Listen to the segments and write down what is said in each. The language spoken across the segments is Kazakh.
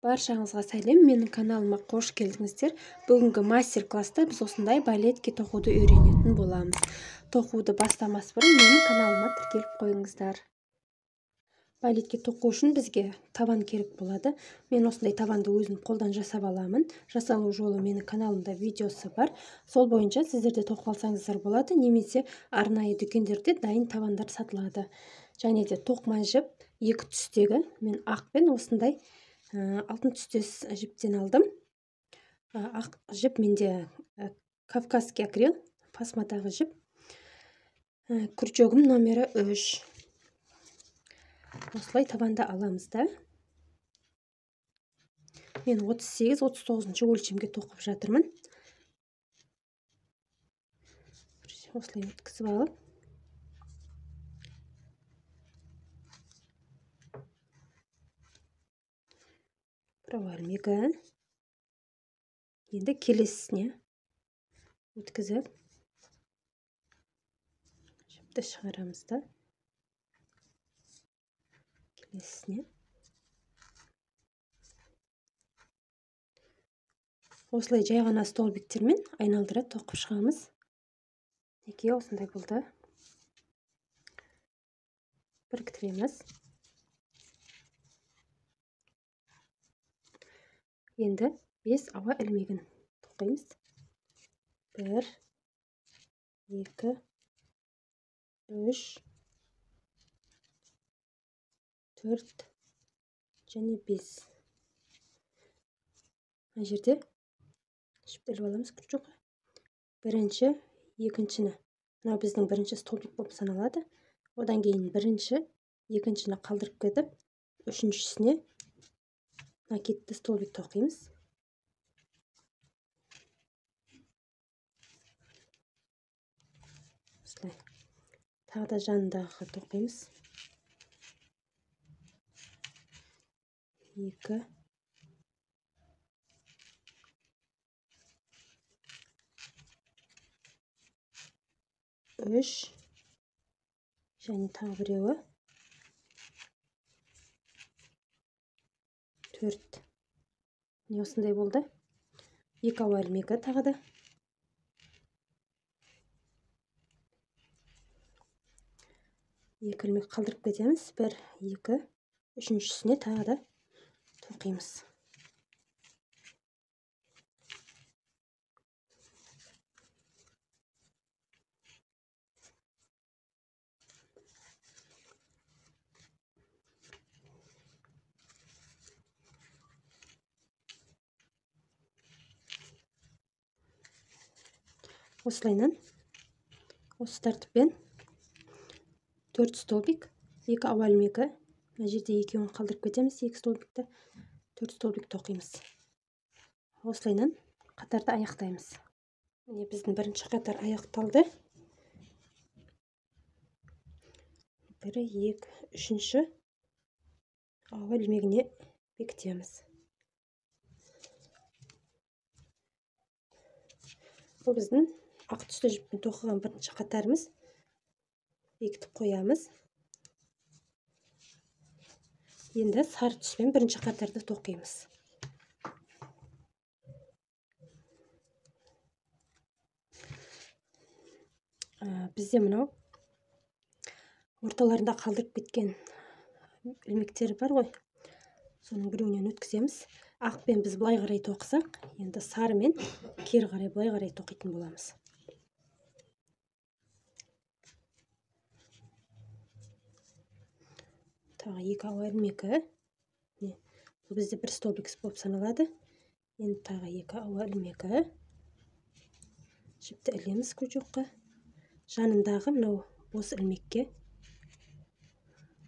Баршаңызға сәлем, менің каналыма қош келдіңіздер. Бүгінгі мастер-класста біз осындай балетке тоқуды үйренетін боламыз. Тоқуды бастамас бұрын менің каналыма тіркеліп қойыңыздар. Балетке тоқу үшін бізге табан керек болады. Мен осындай табанды өзім қолдан жасап аламын. Жасалу жолы менің каналымда видеосы бар. Сол бойынша сіздерде тоқып алсаңыздар болады, немесе арнайы дүкендерде дайын табандар сатылады. Және де тоқыма жіп екі түстегі, мен ақ пен осындай алтын түстес жіптен алдым. Ақ жіп менде кавказский акрил, фасмадағы жіп. Күрчегім номері 3. Осылай табанда аламыз да. Мен 38-39 өлшемге тоқып жатырмын. Осылай өткізіп алып. Провальмигі. Енді келесісіне өткізіп. Жіпті шығарамыз да. Келесісіне. Осылай жай ғана столбиктермен айналдыра тоқып шығамыз. Неке осындай болды. Біріктіреміз. Енді 5 ауа ілмегін тоқимыз. 1, 2, 3, 4 және 5. Мына жерде жіпті іліп аламыз, күрт жоқ. Бірінші, екіншіні. Мынау біздің бірінші столбик болып саналады. Одан кейін бірінші, екіншіні қалдырып кетіп, үшіншісіне накидті столбик тоқимыз. Осылай. Тағы да жанындағы тоқимыз. 2, 3 және тағы біреуі 4. Не осындай болды. 2 ауа ілмегі тағы да. 2 ілмек қалдырып кетеміз. 1, 2, үшіншісіне тағы да тоқимыз. Осылайынан осы тәртіппен 4 столбик, 2 ауа ілмегі. Мына жерде екеуін қалдырып кетеміз, 2 столбикті, 4 столбик тоқимыз. Осылайынан қатарды аяқтаймыз. Міне біздің бірінші қатар аяқталды. 1, 2, үшінші ауа ілмегіне бекітеміз. Бұл біздің ақ түсті жіппен тоқыған бірінші қатарымыз. Бекітіп қоямыз. Енді сары түспен бірінші қатарды тоқимыз. Бізде мынау орталарында қалдырып кеткен ілмектері бар ғой. Соның біреуінен өткіземіз. Ақпен біз былай қарай тоқысақ, енді сарымен кері қарай былай қарай тоқитын боламыз. Тағы 2 ауа ілмегі. Бұл бізде бір столбик болып саналады. Енді тағы 2 ауа ілмегі. Жіпті ілеміз күрт жоққа. Жанындағы мынау бос ілмекке.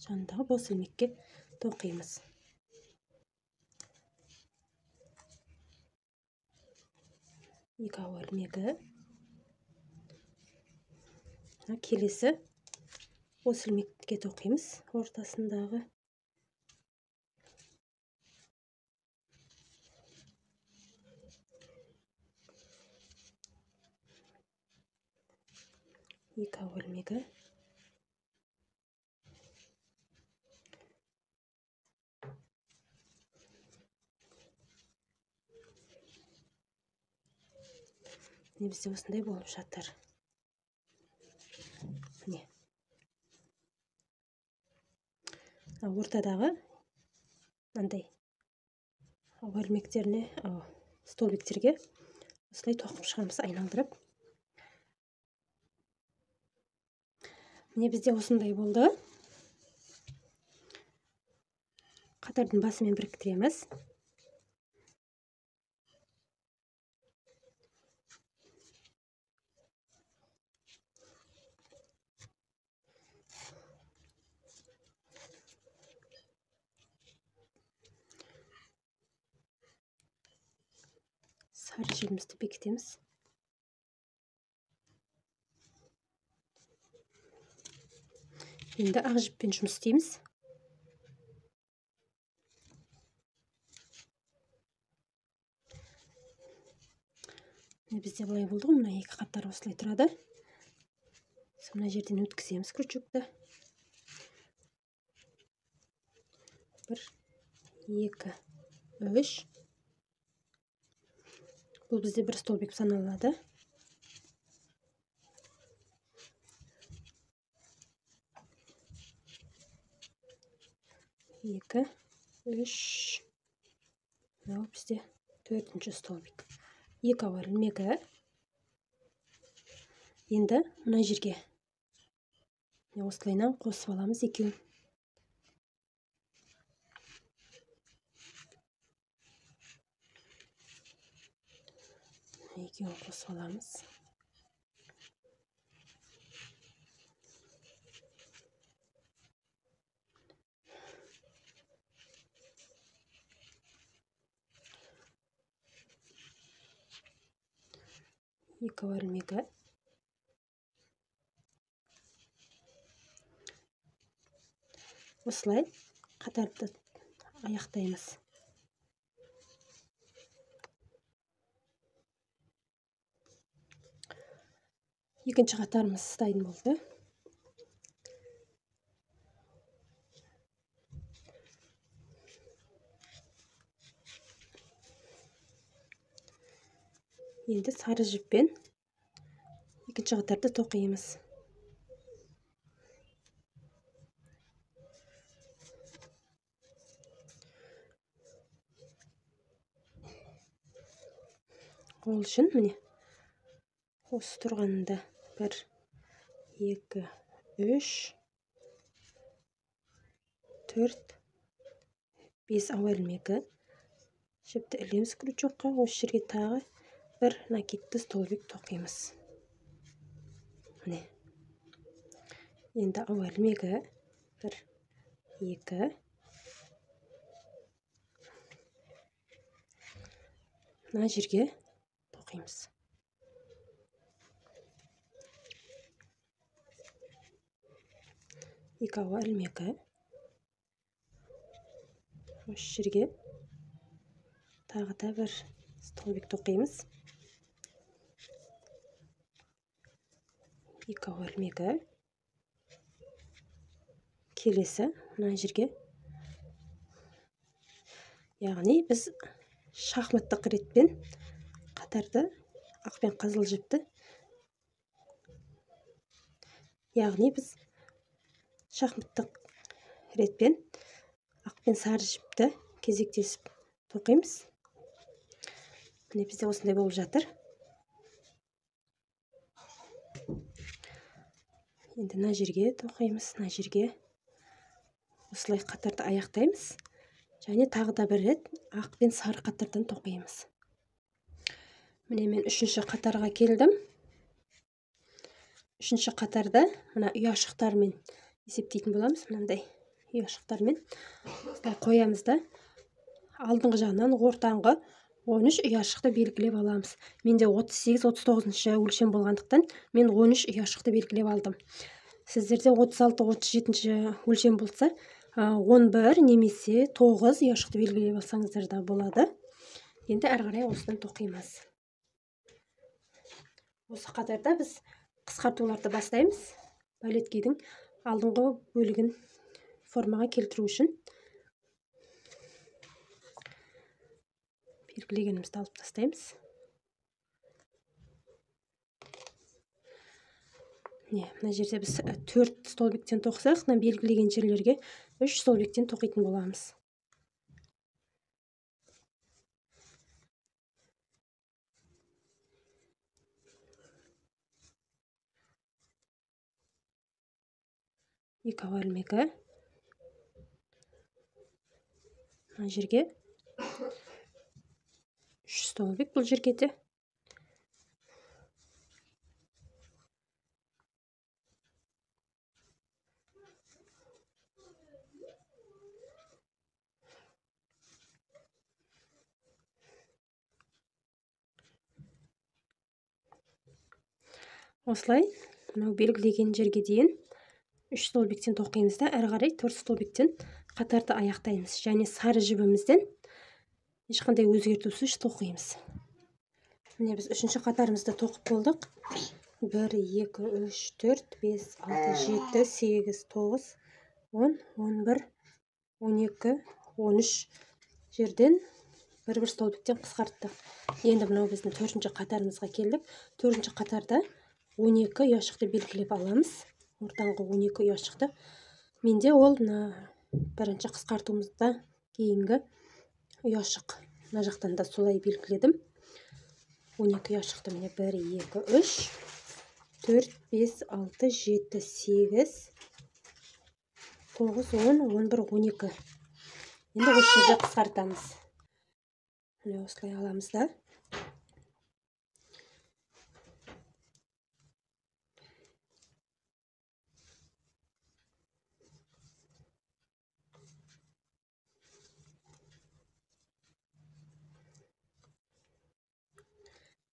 Жанындағы бос ілмекке тоқимыз. Екі ауа ілмегі. Келесі бос ілмекке тоқимыз. Ортасындағы. Екі ауа ілмегі. Міне бізде осындай болып жатыр. Міне. Ортадағы мынандай ауа ілмектеріне, столбиктерге осылай тоқып шығамыз айналдырып. Міне бізде осындай болды. Қатардың басымен біріктіреміз. Сары жерімізді бекітеміз. Енді ақ жіппен жұмыс істейміз. Бізде былай болды ғой, мына екі қаттар осылай тұрады. Мына жерден өткіземіз крючокты. 1, 2, 3. Бұл бізде бір столбик саналады. Екі, үш. Мынау бізде 4-ші столбик. Екі ауа ілмегі. Енді мына жерге осылайынан қосып аламыз екеуін. Екеуін қосып аламыз. Екі ауа ілмегі. Осылай қатарды аяқтаймыз. Екінші қатарымыз дайын болды. Енді сары жіппен екінші қатарды тоқимыз. Ол үшін міне осы тұрғанында 1, 2, 3, 4, 5 ауа ілмегі. Жіпті ілеміз крючокқа, осы жерге тағы бір накидті столбик тоқимыз. Міне. Енді ауа ілмегі 1, 2. Мына жерге тоқимыз. Екі ауа ілмегі. Осы жерге тағы да бір столбик тоқимыз. Екі ауа ілмегі. Келесі мына жерге. Яғни біз шахматтық ретпен қатарды ақ пен қызыл жіпті. Яғни біз шахматтық ретпен ақ пен сары жіпті кезектесіп тоқимыз. Міне бізде осындай болып жатыр. Енді мына жерге тоқимыз, мына жерге. Осылай қатарды аяқтаймыз. Және тағы да бір рет ақ пен сары қатардан тоқимыз. Міне мен үшінші қатарға келдім. Үшінші қатарда мына ұяшықтармен есептейтін боламыз. Мынандай ұяшықтармен қоямыз да алдыңғы жағынан ортаңғы 13 ұяшықты белгілеп аламыз. Менде 38-39 өлшем болғандықтан мен 13 ұяшықты белгілеп алдым. Сіздерде 36-37 өлшем болса, 11 немесе 9 ұяшықты белгілеп алсаңыздар да болады. Енді әрі қарай осыдан тоқимыз. Осы қатарда біз қысқартуларды бастаймыз. Балеткейдің алдыңғы бөлігін формаға келтіру үшін белгілегенімізді алып тастаймыз. мына жерде біз 4 столбиктен тоқсақ, мына белгілеген жерлерге 3 столбиктен тоқитын боламыз. Екі ауа ілмегі. Мына жерге 3 столбик бұл жерге де. Осылай, мынау белгілеген жерге дейін 3 столбиктен тоқимыз да, әрі қарай 4 столбиктен қатарды аяқтаймыз. Және сары жібімізден ешқандай өзгертусіз тоқимыз. Міне біз 3-ші қатарымызды тоқып болдық. 1, 2, 3, 4, 5, 6, 7, 8, 9, 10, 11, 12, 13 жерден бір столбиктен қысқарттық. Енді мынау біздің 4-ші қатарымызға келдік. 4-ші қатарда 12 ұяшықты белгілеп аламыз. Ортаңғы 12 ұяшықты. Менде ол 1-ші қысқартуымызда кейінгі ұяшық. Мына жақтан да солай белгіледім. 12 ұяшықты міне 1, 2, 3, 4, 5, 6, 7, 8, 9, 10, 11, 12. Енді осы жерде қысқартамыз. Міне осылай аламыз да.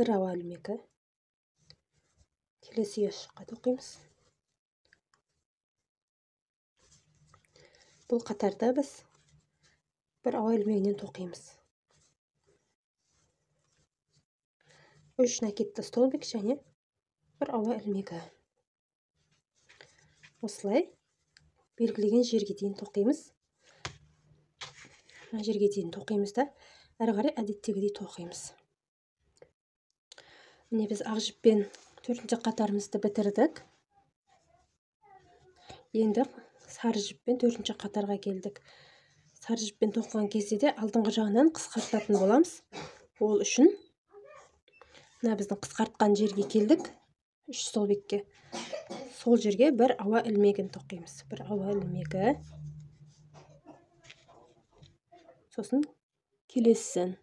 Бір ауа ілмегі. Келесі ұяшыққа тоқимыз. Бұл қатарда біз бір ауа ілмегінен тоқимыз. 3 накидті столбик және бір ауа ілмегі. Осылай белгілеген жерге дейін тоқимыз. Мына жерге дейін тоқимыз да, әрі қарай әдеттегідей тоқимыз. Міне біз ақ жіппен 4-ші қатарымызды бітірдік. Енді сары жіппен 4-ші қатарға келдік. Сары жіппен тоқыған кезде де алдыңғы жағынан қысқартатын боламыз. Ол үшін мына біздің қысқартқан жерге келдік. 3 столбикке. Сол жерге бір ауа ілмегін тоқимыз. Бір ауа ілмегі. Сосын келесісін.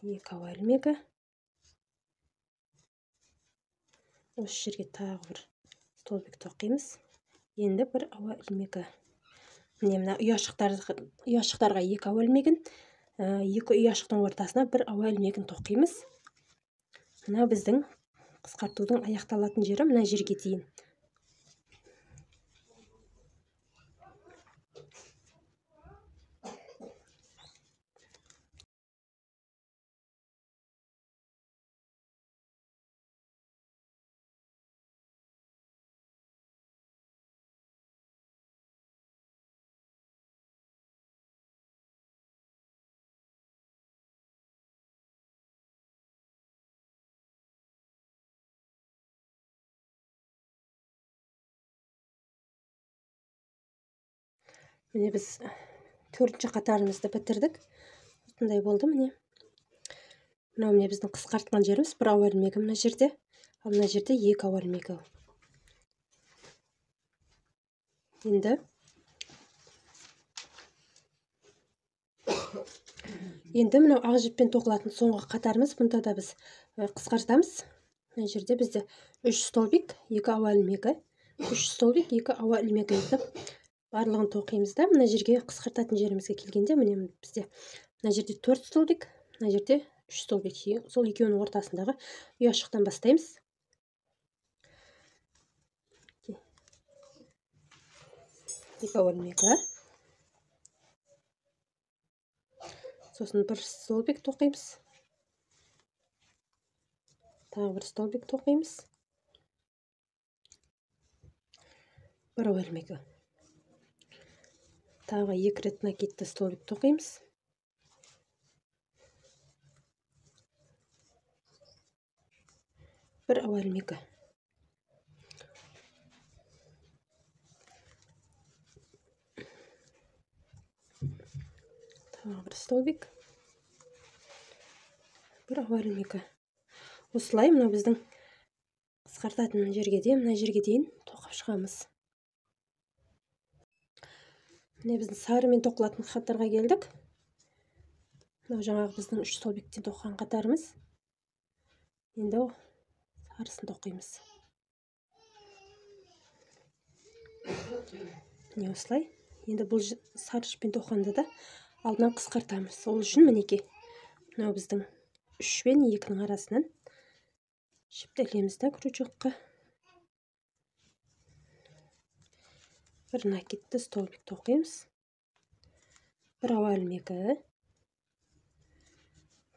Екі ауа ілмегі. Осы жерге тағы бір столбик тоқимыз. Енді бір ауа ілмегі. Міне мына ұяшықтарға 2 ауа ілмегін, 2 ұяшықтың ортасына бір ауа ілмегін тоқимыз. Мына біздің қысқартудың аяқталатын жері мына жерге дейін. Міне біз 4-ші қатарымызды бітірдік. Осындай болды міне. Мынау міне біздің қысқартқан жеріміз бір ауа ілмегі мына жерде. Ал мына жерде 2 ауа ілмегі. Енді мынау ақ жіппен тоқылатын соңғы қатарымыз. Бұнда да біз қысқартамыз. Мына жерде бізде 3 столбик, 2 ауа ілмегі. 3 столбик, 2 ауа ілмегі етіп барлығын тоқимыз да. Мына жерге қысқартатын жерімізге келгенде міне бізде мына жерде 4 столбик, мына жерде 3 столбик. Сол екеуінің ортасындағы ұяшықтан бастаймыз. Екі ауа ілмегі. Сосын бір столбик тоқимыз. Тағы бір столбик тоқимыз. Бір ауа ілмегі. Тағы 2 рет накидті столбик тоқимыз. Бір ауалмегі. Тағы бір столбик. Бір ауалмегі. Осылай мына біздің қысқартатын жерге дейін, мына жерге дейін тоқып шығамыз. Міне біздің сарымен тоқылатын қатарға келдік. Мынау жаңағы біздің 3 столбиктен тоқыған қатарымыз. Енді сарысын тоқимыз. Міне осылай. Енді бұл сары жіппен тоқығанда да алдынан қысқартамыз. Ол үшін мінекей мынау біздің 3 пен 2-ның арасынан жіпті ілеміз да крючокқа. Бір накидті столбик тоқимыз. Бір ауалмегі.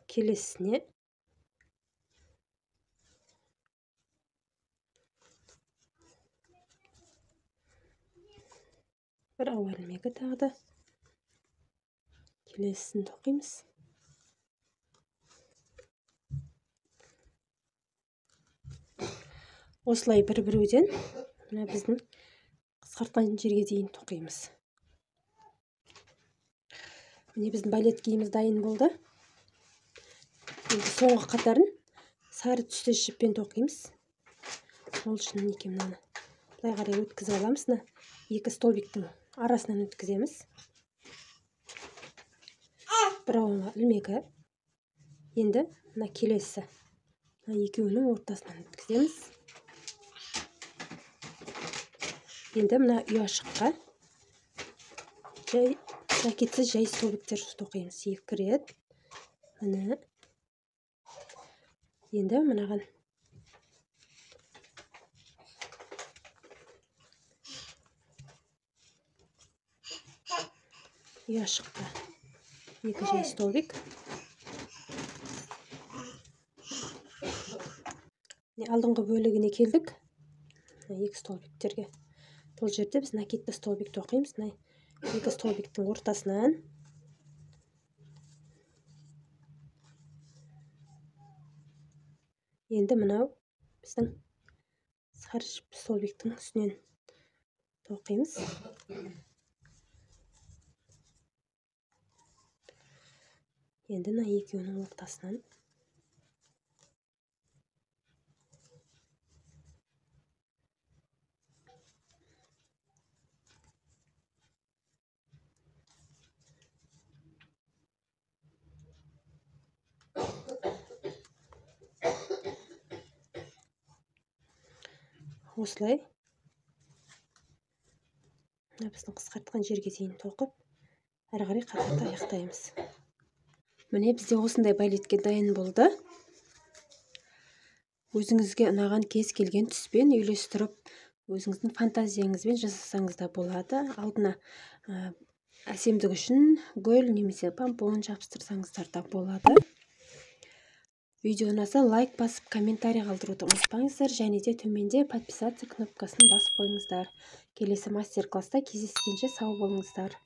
Келесіне бір ауалмегі тағы да келесін тоқимыз. Осылай бір-біруден мына біздің қысқартқан жерге дейін тоқимыз. Міне біздің балет киіміміз дайын болды. Енді соңғы қатарын сары түсті жіппен тоқимыз. Ол үшін мінекей мынаны былай қарай өткізіп аламыз. 2 столбиктің арасынан өткіземіз. Бір ілмегі. Енді мына келесі екеуінің ортасынан өткіземіз. Енді мына ұяшыққа накидсіз жай столбиктер тоқимыз. 2 рет. Міне. Енді мынаған ұяшыққа 2 жай столбик. Алдыңғы бөлігіне келдік. 2 столбиктерге. Бұл жерде біз накидті столбик тоқимыз. 2 столбиктің ортасынан. Енді мынау біздің сары жіп столбиктің үстінен тоқимыз. Енді мына екеуінің ортасынан. Осылай біздің қысқартқан жерге дейін тоқып, әрі қарай қатарды аяқтаймыз. Міне бізде осындай балетке дайын болды. Өзіңізге ұнаған кез келген түспен үйлестіріп, өзіңіздің фантазияңызбен жасасаңыз да болады. Алдына әсемдік үшін гүл немесе помпон жабыстырсаңыздар да болады. Видео ұнаса лайк басып, комментарий қалдыруды ұмытпаңыздар, және де төменде подписаться кнопкасын басып қойыңыздар. Келесі мастер-класста кездескенше сау болыңыздар.